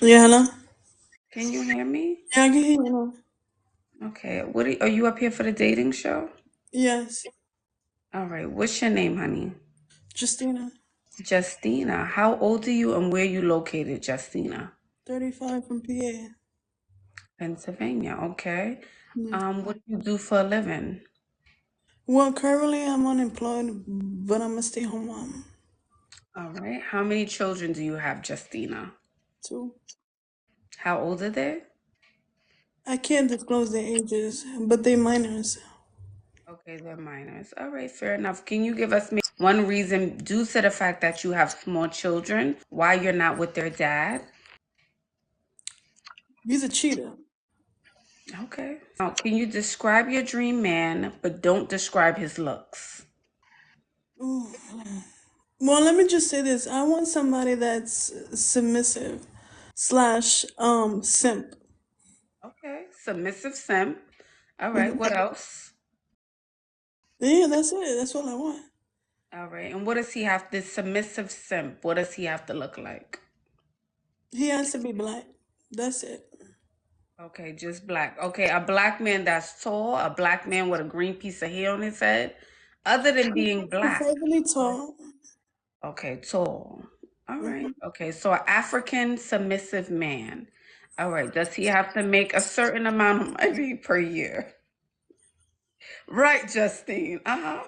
Yeah, hello? Can you hear me? Yeah, I can hear you now. Okay. Are you up here for the dating show? Yes, All right. What's your name, honey? Justina, Justina. How old are you and where you located, Justina? 35 from PA. Pennsylvania. Okay. Yeah. What do you do for a living? Well, currently I'm unemployed, but I'm a stay-home mom, All right. How many children do you have, Justina? too. How old are they? I can't disclose their ages, but they minors. Okay, they're minors. All right, fair enough. Can you give us one reason, due to the fact that you have small children, why you're not with their dad? He's a cheater. Okay. Now, can you describe your dream man, but don't describe his looks? Ooh. Well, let me just say this. I want somebody that's submissive slash simp. Okay. Submissive simp. All right. Mhm. What else? Yeah, that's it. That's all I want. All right. And what does he have? This submissive simp. What does he have to look like? He has to be black. That's it. Okay, just black. Okay, a black man that's tall, a black man with a green piece of hair on his head, other than being black. Preferably tall. Okay, tall. All right. Mhm. Okay, so an African submissive man. All right. Does he have to make a certain amount of money per year? Right, Justine. Uh-huh.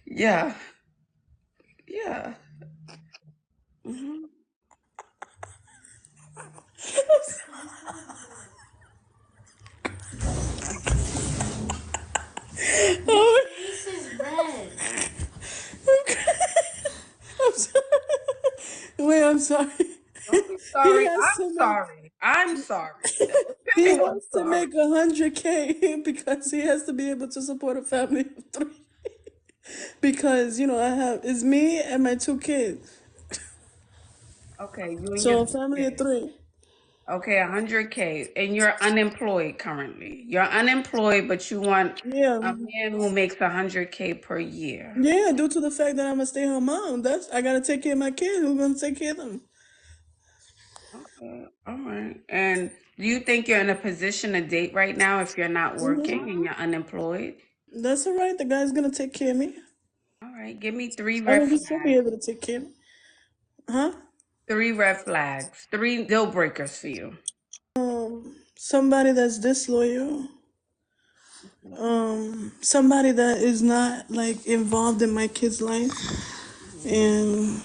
Yeah. Yeah. Hmm. Oh, face is red. I'm sorry. Wait, I'm sorry. Don't be He sorry. has I'm to make sorry. I'm sorry. What do he you mean I'm has to sorry? make 100K because he has to be able to support a family of three. Because I have it's me and my two kids, Okay, you and your so a two family of kids. three. Okay, 100K. And you're unemployed currently. You're unemployed, but you want Yeah, a man who makes 100K per year. yeah. Due to the fact that I'm a stay-home mom, that's I gotta take care of my kids. Who's gonna take care of them? Okay, all right. And do you think you're in a position to date right now if you're not working and you're unemployed? That's all right. The guy's gonna take care of me. All right, give me three I red mean, he should be flags. able to take care of me, huh? Three red flags. Three deal breakers for you. Somebody that's disloyal. Somebody that is not like involved in my kid's life, and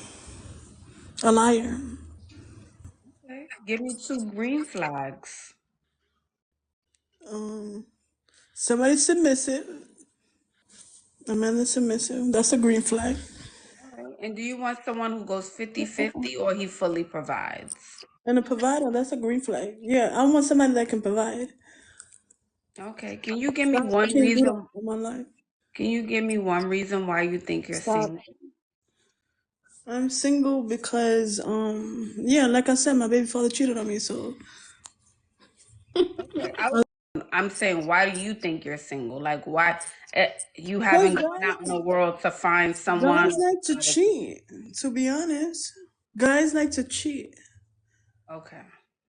a liar. Okay. Give me two green flags. Somebody submissive. A man that's submissive. That's a green flag. All right. And do you want someone who goes 50-50 or he fully provides? And a provider. That's a green flag. Yeah, I want somebody that can provide. Okay. Can you give me Stop. I one can't do that reason? in my life. Can you give me one reason why you think you're Stop. single? I'm single because yeah, like I said, my baby father cheated on me, so Okay. I'm saying, why do you think you're single? Like, why you because haven't gone out in the world to find guys someone? like to cheat, to be honest. Guys like to cheat. Okay.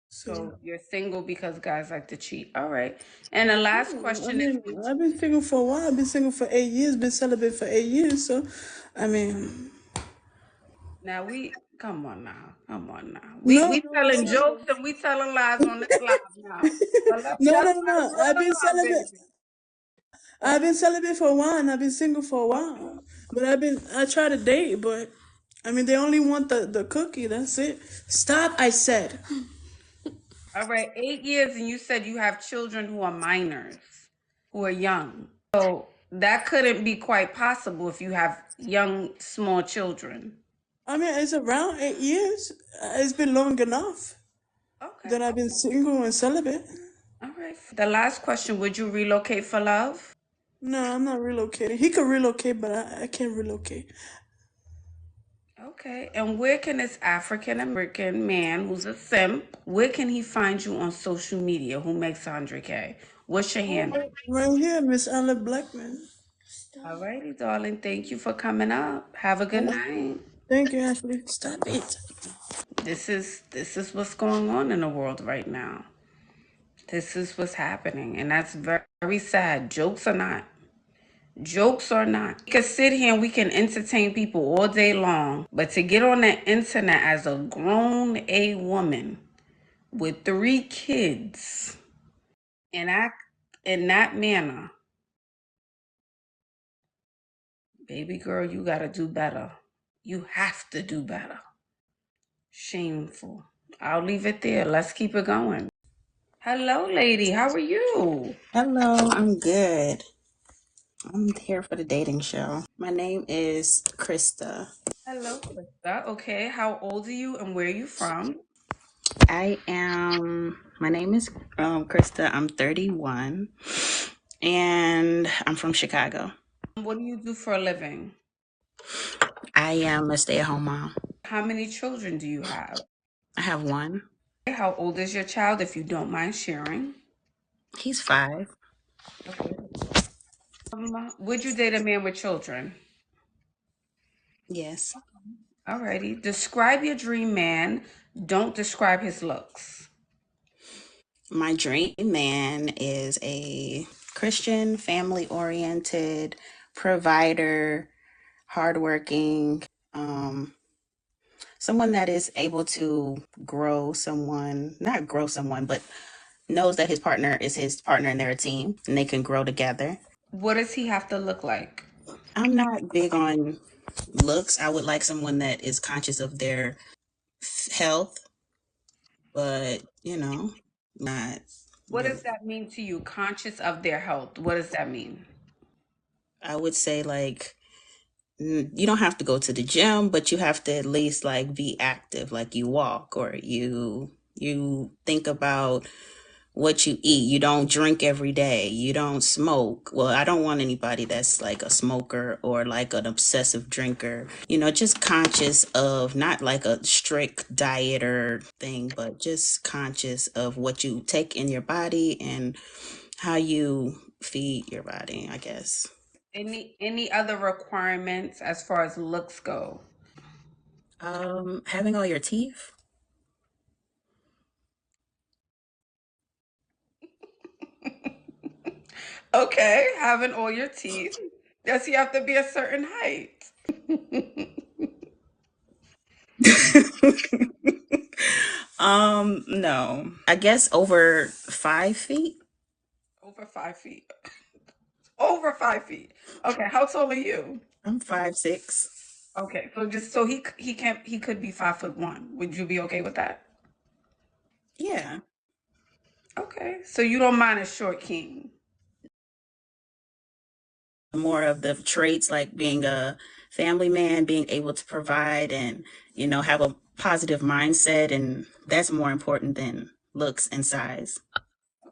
So So you're single because guys like to cheat. All right. And the last I question is, mean, I've been single for a while. I've been single for 8 years. Been celibate for 8 years. So, I mean, now come on now. Come on now. We no, we no, I'm telling serious. jokes and we telling lies on this live now. But let's No, no, let's no, let no. them live I've the been lie, celibate. baby. I've been celibate for a while, and I've been single for a Okay. while. But I try to date, but I mean, they only want the cookie. That's it. Stop, I said. All right. 8 years, and you said you have children who are minors, who are young. So that couldn't be quite possible if you have young, small children. I mean, it's around 8 years. It's been long enough Okay. that I've been single and celibate. All right. The last question, would you relocate for love? No, I'm not relocating. He could relocate, but I can't relocate. Okay. And where can this African American man who's a simp, where can he find you on social media who makes 100K? What's your handle? Right here, Miss Olive Blackman. All righty, darling. Thank you for coming up. Have a good night. Thank you, Ashley. Stop it. This is what's going on in the world right now. This is what's happening, and that's very, very sad. Jokes or not. Jokes or not. We can sit here and we can entertain people all day long, but to get on the internet as a grown A woman with 3 kids and act in that manner, baby girl, you gotta do better. You have to do better. Shameful. I'll leave it there. Let's keep it going. Hello, lady. How are you? Hello, I'm good. I'm here for the dating show. My name is Christa. Hello, Christa. Okay, how old are you and where are you from? My name is Christa. I'm 31 and I'm from Chicago. What do you do for a living? I am a stay at home mom. How many children do you have? I have one. How old is your child, if you don't mind sharing? He's 5. Okay. Would you date a man with children? Yes. Alrighty. Describe your dream man. Don't describe his looks. My dream man is a Christian, family oriented, provider, hardworking, someone that is able to not grow someone, but knows that his partner is his partner and they're a team and they can grow together. What does he have to look like? I'm not big on looks. I would like someone that is conscious of their health, but not What does really. that mean to you? Conscious of their health. What does that mean? I would say like you don't have to go to the gym, but you have to at least like be active, like you walk or you think about what you eat. You don't drink every day. You don't smoke. Well, I don't want anybody that's like a smoker or like an obsessive drinker. Just conscious of not like a strict diet or thing, but just conscious of what you take in your body and how you feed your body, I guess. Any other requirements as far as looks go? Having all your teeth. Okay, having all your teeth. Does he have to be a certain height? No. I guess over 5 feet. Over 5 feet. Over 5 feet. Okay, how tall are you? I'm 5'6". Okay, so just so he could be 5'1". Would you be okay with that? Yeah. Okay, so you don't mind a short king. More of the traits like being a family man, being able to provide and, have a positive mindset. And that's more important than looks and size.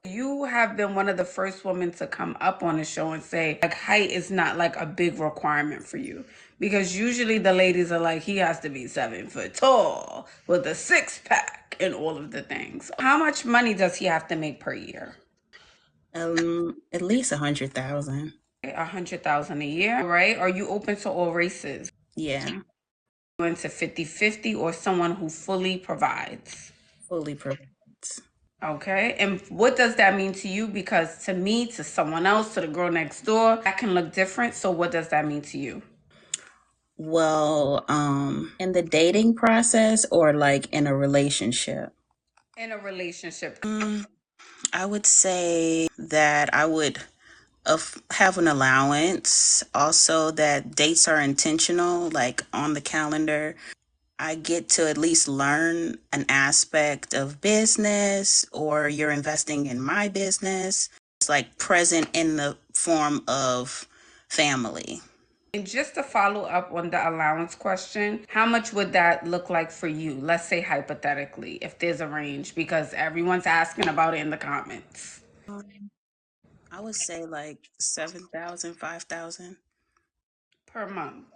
You have been one of the first women to come up on the show and say like height is not like a big requirement for you. Because usually the ladies are like, he has to be 7 foot tall with a six-pack and all of the things. How much money does he have to make per year? At least 100,000. 100,000 a year, right? Are you open to all races? Yeah. You into 50-50 or someone who fully provides? Fully provides. Okay. And what does that mean to you? Because to me, to someone else, to the girl next door, that can look different. So what does that mean to you? Well, in the dating process or like in a relationship? In a relationship. I would say that I would have an allowance. Also, that dates are intentional, like on the calendar. I get to at least learn an aspect of business, or you're investing in my business. It's like present in the form of family. And just to follow up on the allowance question, how much would that look like for you? Let's say hypothetically, if there's a range, because everyone's asking about it in the comments. I would say like 7,000, 5,000. Per month.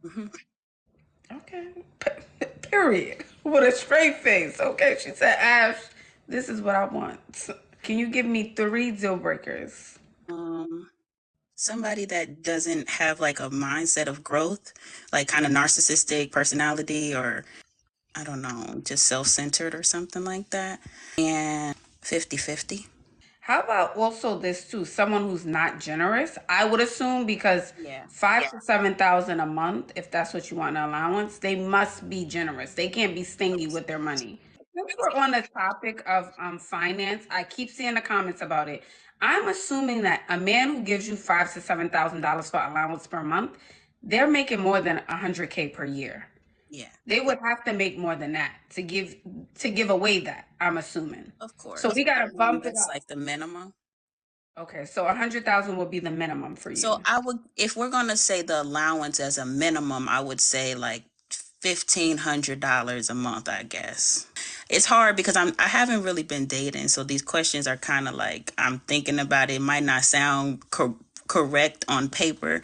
Mm-hmm. Okay. Period. With a straight face. Okay. She said, Ash, this is what I want. Can you give me 3 deal breakers? Um, Somebody that doesn't have like a mindset of growth, like kind of narcissistic personality, or I don't know, just self-centered or something like that. And 50-50. How about also this too? Someone who's not generous, I would assume, because Yeah. 5 to 7 thousand a month, if that's what you want an allowance, they must be generous. They can't be stingy with their money. Since we're on the topic of finance, I keep seeing the comments about it. I'm assuming that a man who gives you $5 to $7,000 for allowance per month, they're making more than 100K per year. Yeah. They would have to make more than that to give away that, I'm assuming. Of So course. we gotta bump it That's up. like the minimum. Okay, so 100,000 would be the minimum for So you. I would, if we're gonna say the allowance as a minimum, I would say like $1,500 a month, I guess. It's hard because I haven't really been dating, so these questions are kind of like I'm thinking about it. It might not sound correct on paper,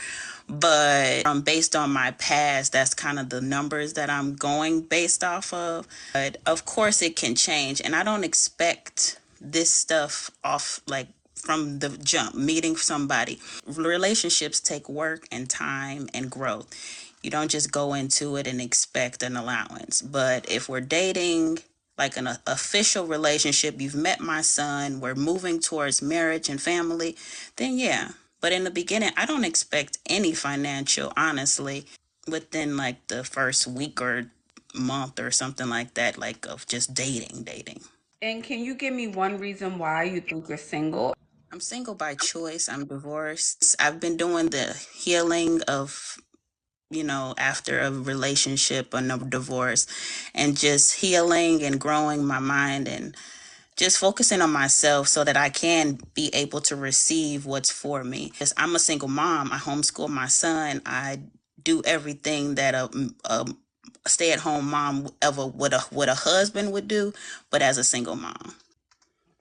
but based on my past, that's kind of the numbers that I'm going based off of. But of course, it can change, and I don't expect this stuff off like from the jump. Meeting somebody, relationships take work and time and growth. You don't just go into it and expect an allowance. But if we're dating, like an official relationship, you've met my son, we're moving towards marriage and family, then yeah. But in the beginning, I don't expect any financial, honestly, within like the first week or month or something like that, like of just dating. And can you give me one reason why you think you're single? I'm single by choice. I'm divorced. I've been doing the healing of, after a relationship and a divorce, and just healing and growing my mind and just focusing on myself so that I can be able to receive what's for me. Because I'm a single mom. I homeschool my son. I do everything that a stay-at-home mom ever would a husband would do, but as a single mom.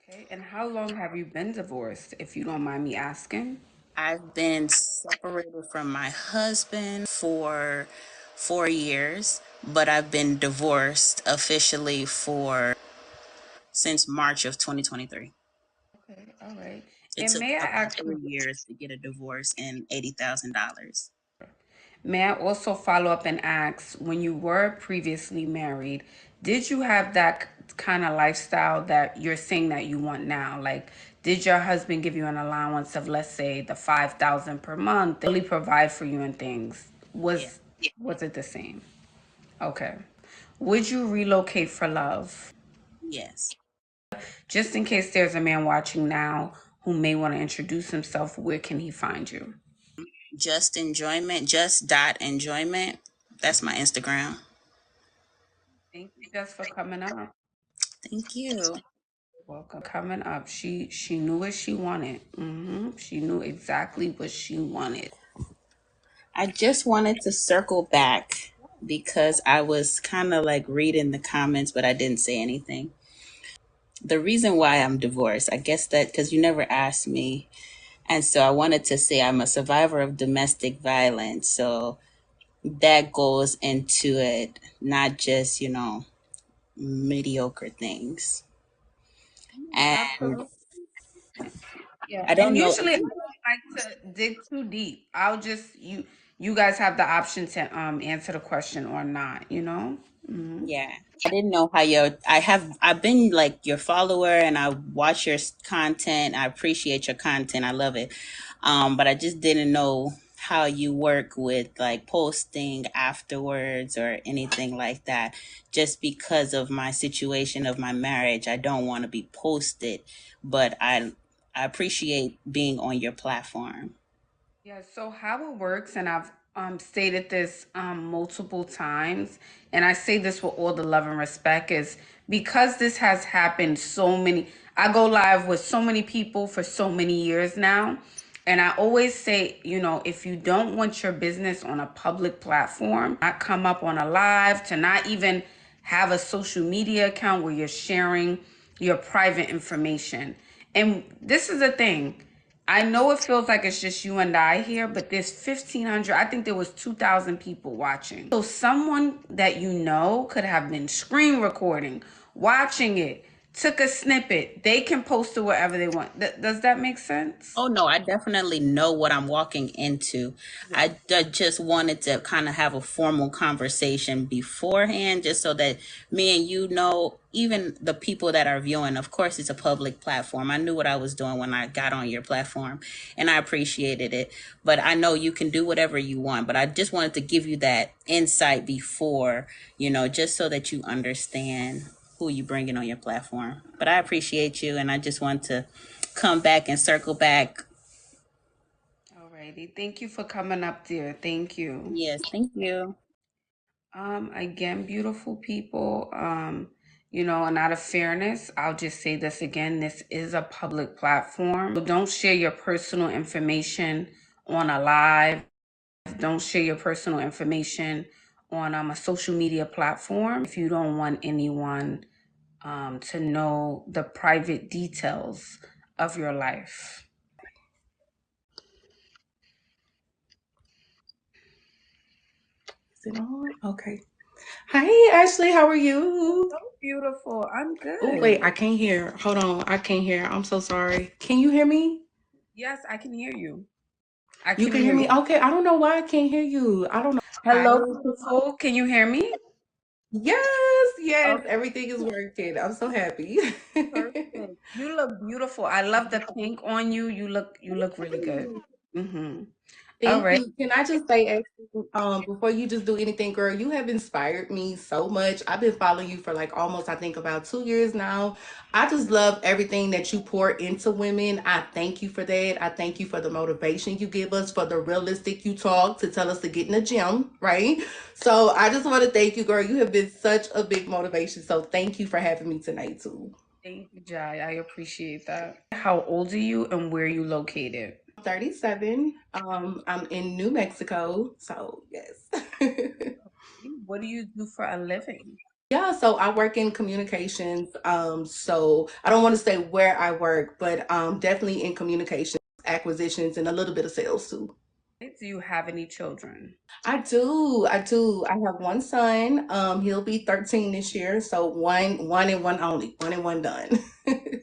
Okay, and how long have you been divorced, if you don't mind me asking? I've been separated from my husband for 4 years, but I've been divorced officially for since March of 2023. Okay, all right. It And took may I about ask you, 3 years to get a divorce and $80,000. may I also follow up and ask, when you were previously married, did you have that kind of lifestyle that you're saying that you want now? Like, did your husband give you an allowance of, let's say, the 5,000 per month, really provide for you and things? Yeah. Was it the same? Okay. Would you relocate for love? Yes. Just in case there's a man watching now who may want to introduce himself, where can he find you? Just enjoyment, just dot enjoyment. That's my Instagram. Thank you just for coming up. Thank you. Welcome coming up. She knew what she wanted. She knew exactly what she wanted. I just wanted to circle back because I was kind of like reading the comments, but I didn't say anything. The reason why I'm divorced, I guess that because you never asked me. And so I wanted to say I'm a survivor of domestic violence. So that goes into it, not just, mediocre things. And Absolutely. Yeah. I And don't know. usually I don't like to dig too deep. I'll just you guys have the option to answer the question or not, you know? Yeah. I didn't know how I've been like your follower and I watch your content. I appreciate your content. I love it. But I just didn't know how you work with like posting afterwards or anything like that. Just because of my situation of my marriage, I don't want to be posted, but I appreciate being on your platform. Yeah, so how it works, and I've stated this multiple times, and I say this with all the love and respect, is because this has happened so many, I go live with so many people for so many years now. And I always say, if you don't want your business on a public platform, not come up on a live, to not even have a social media account where you're sharing your private information. And this is the thing. I know it feels like it's just you and I here, but there's 1,500, I think there was 2,000 people watching. So someone that you know could have been screen recording, watching it, took a snippet. They can post it wherever they want. Does that make sense? Oh no, I definitely know what I'm walking into. Yeah. Just wanted to kind of have a formal conversation beforehand, just so that me and you know, even the people that are viewing, of course, it's a public platform. I knew what I was doing when I got on your platform, and I appreciated it. But I know you can do whatever you want, but I just wanted to give you that insight before, just so that you understand who you bringing on your platform. But I appreciate you, and I just want to come back and circle back. Alrighty. Thank you for coming up, dear. Thank you. Yes, thank you. Again, beautiful people, and out of fairness, I'll just say this again. This is a public platform. So don't share your personal information on a live. Don't share your personal information on a social media platform if you don't want anyone to know the private details of your life. Is it on? Okay. Hi, Ashley. How are you? So beautiful. I'm Oh, good. wait. I can't hear. Hold on. I can't hear. I'm so sorry. Can you hear me? Yes, I can hear you. I You can can hear hear me? you. Okay. I don't know why I can't hear you. I don't know. Hi. Hello, beautiful. Can you hear me? Yes. Yes. Okay, Everything is working. I'm so happy. perfect. You look beautiful. I love the pink on you. You look really good. Mm-hmm. All Thank right. you. Can I just say, actually, before you just do anything, girl, you have inspired me so much. I've been following you for like almost, I think, about 2 years now. I just love everything that you pour into women. I thank you for that. I thank you for the motivation you give us, for the realistic you talk to tell us to get in the gym, right? So I just want to thank you, girl. You have been such a big motivation. So thank you for having me tonight, too. Thank you, Jai. I appreciate that. How old are you and where are you located? 37. I'm in New Mexico. So, yes. What do you do for a living? Yeah, so I work in communications. So I don't want to say where I work, but definitely in communications, acquisitions, and a little bit of sales too. Do you have any children? I do, I do. I have one son. He'll be 13 this year, so one and one only, one and one done. Okay.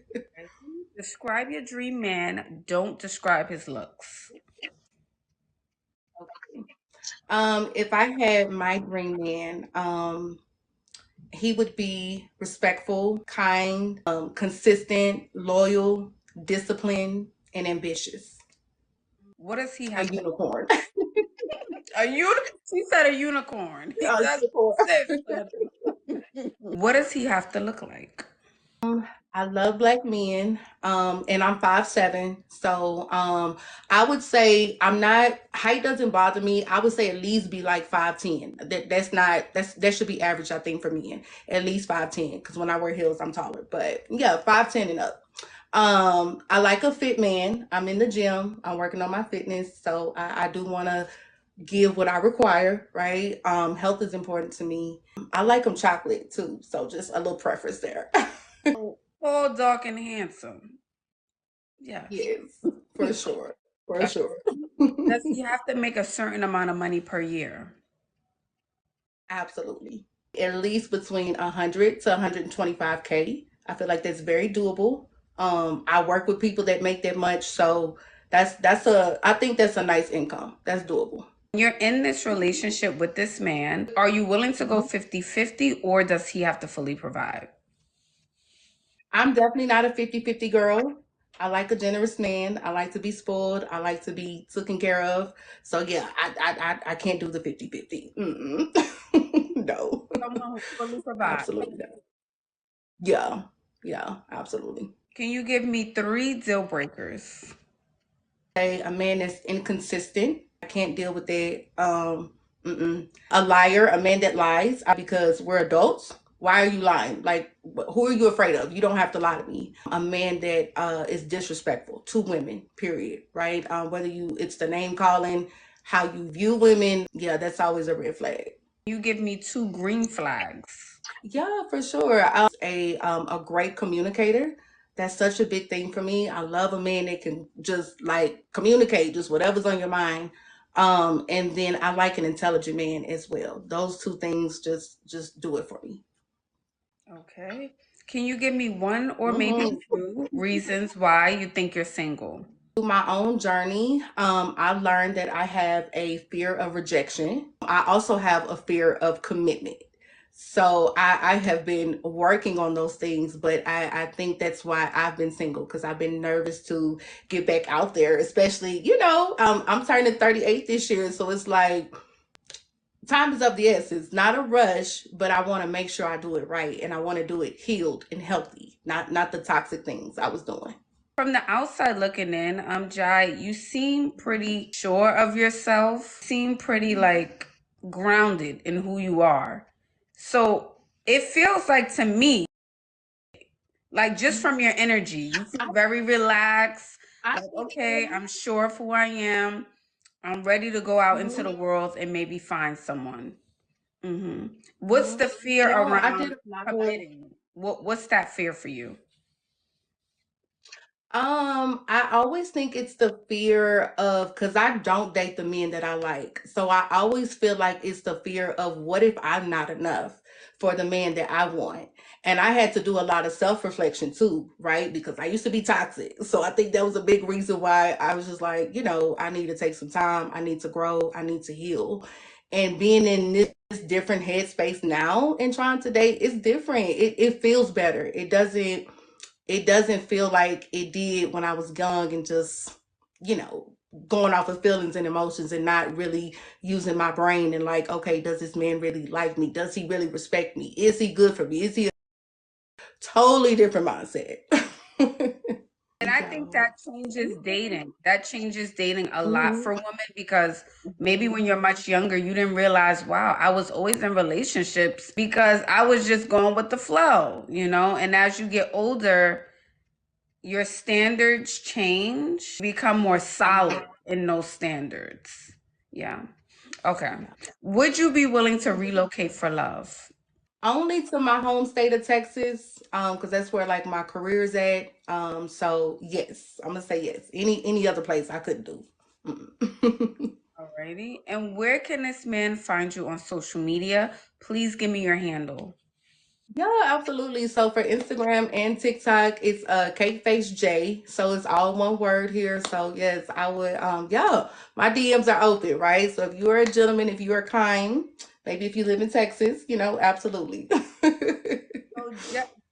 Describe your dream man. Don't describe his looks. If I had my dream man, he would be respectful, kind, consistent, loyal, disciplined, and ambitious. What does he A have to look unicorn. like? She said a unicorn. A That's unicorn. it. What does he have to look like? I love black men, and I'm 5'7". So I would say I'm not height doesn't bother me. I would say at least be like 5'10". That should be average, I think, for men. At least 5'10", because when I wear heels, I'm taller. But yeah, 5'10" and up. I like a fit man. I'm in the gym. I'm working on my fitness, so I do want to give what I require. Right? Health is important to me. I like them chocolate too, so just a little preference there. Oh, tall, dark, and handsome. Yes. Yes, for sure. For Okay. sure. Does he have to make a certain amount of money per year? Absolutely. At least between 100 to 125K. I feel like that's very doable. I work with people that make that much, so I think that's a nice income. That's doable. You're in this relationship with this man. Are you willing to go 50-50, or does he have to fully provide? I'm definitely not a 50-50 girl. I like a generous man. I like to be spoiled. I like to be taken care of. So yeah, I can't do the 50-50. No. Someone who fully provides. Absolutely not. Yeah. Yeah, absolutely. Can you give me 3 deal breakers? A man that's inconsistent. I can't deal with that. A liar, a man that lies, because we're adults. Why are you lying? Like, who are you afraid of? You don't have to lie to me. A man that is disrespectful to women, period, right? Whether it's the name calling, how you view women, yeah, that's always a red flag. You give me 2 green flags. Yeah, for sure. A great communicator. That's such a big thing for me. I love a man that can just like communicate, just whatever's on your mind. And then I like an intelligent man as well. Those two things just do it for me. Okay. Can you give me one or maybe Mm-hmm. two reasons why you think you're single? Through my own journey, I learned that I have a fear of rejection. I also have a fear of commitment. So I have been working on those things, but I think that's why I've been single because I've been nervous to get back out there, especially, I'm turning 38 this year. So it's like time is of the essence, not a rush, but I want to make sure I do it right and I want to do it healed and healthy, not the toxic things I was doing. From the outside looking in, Jai, you seem pretty sure of yourself, seem pretty like grounded in who you are. So it feels like to me, like just from your energy, you feel very relaxed. I Like, think okay, I'm sure of who I am. I'm ready to go out into mhm, the world and maybe find someone. What's mhm. the fear Yeah, I did around a lot of committing? What's that fear for you? I always think it's the fear of because I don't date the men that I like. So I always feel like it's the fear of what if I'm not enough for the man that I want. And I had to do a lot of self-reflection too, right? Because I used to be toxic. So I think that was a big reason why I was just like, I need to take some time, I need to grow, I need to heal. And being in this different headspace now and trying to date, it's different. It feels better. It doesn't feel like it did when I was young and just, you know, going off of feelings and emotions and not really using my brain and like, okay, does this man really like me? Does he really respect me? Is he good for me? Is he a totally different mindset? And I think So, that changes dating. That changes dating a lot mhm. for women because maybe when you're much younger, you didn't realize, wow, I was always in relationships because I was just going with the flow, you know? And as you get older, your standards change, become more solid in those standards. Yeah. Okay. Would you be willing to relocate for love? Only to my home state of Texas, because that's where like my career's at. So yes, I'm gonna say yes. Any other place I couldn't do. Mm. Alrighty. And where can this man find you on social media? Please give me your handle. Yeah, absolutely. So for Instagram and TikTok, it's Cake Face J. So it's all one word here. So yes, I would yeah, my DMs are open, right? So if you're a gentleman, if you are kind, maybe if you live in Texas, absolutely. So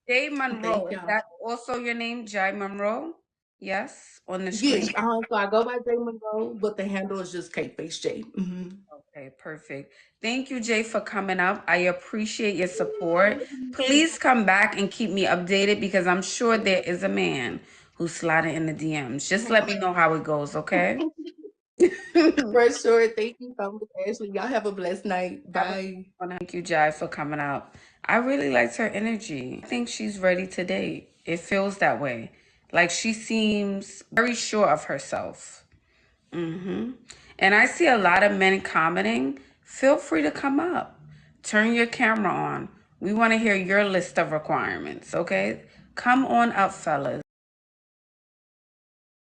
Jay Monroe, Thank is y'all. that also your name, Jay Monroe? Yes, on the Yes, screen. so I go by J Monroe, but the handle is just Cake Face J. Okay, perfect. Thank you, Jay, for coming up. I appreciate your support. Please come back and keep me updated because I'm sure there is a man who's sliding in the DMs. Just let me know how it goes, okay? For sure. Thank you so much, Ashley. Y'all have a blessed night. Have a Bye. Thank you, Jai, for coming up. I really liked her energy. I think she's ready to date. It feels that way. Like she seems very sure of herself. And I see a lot of men commenting. Feel free to come up. Turn your camera on. We want to hear your list of requirements, okay? Come on up, fellas.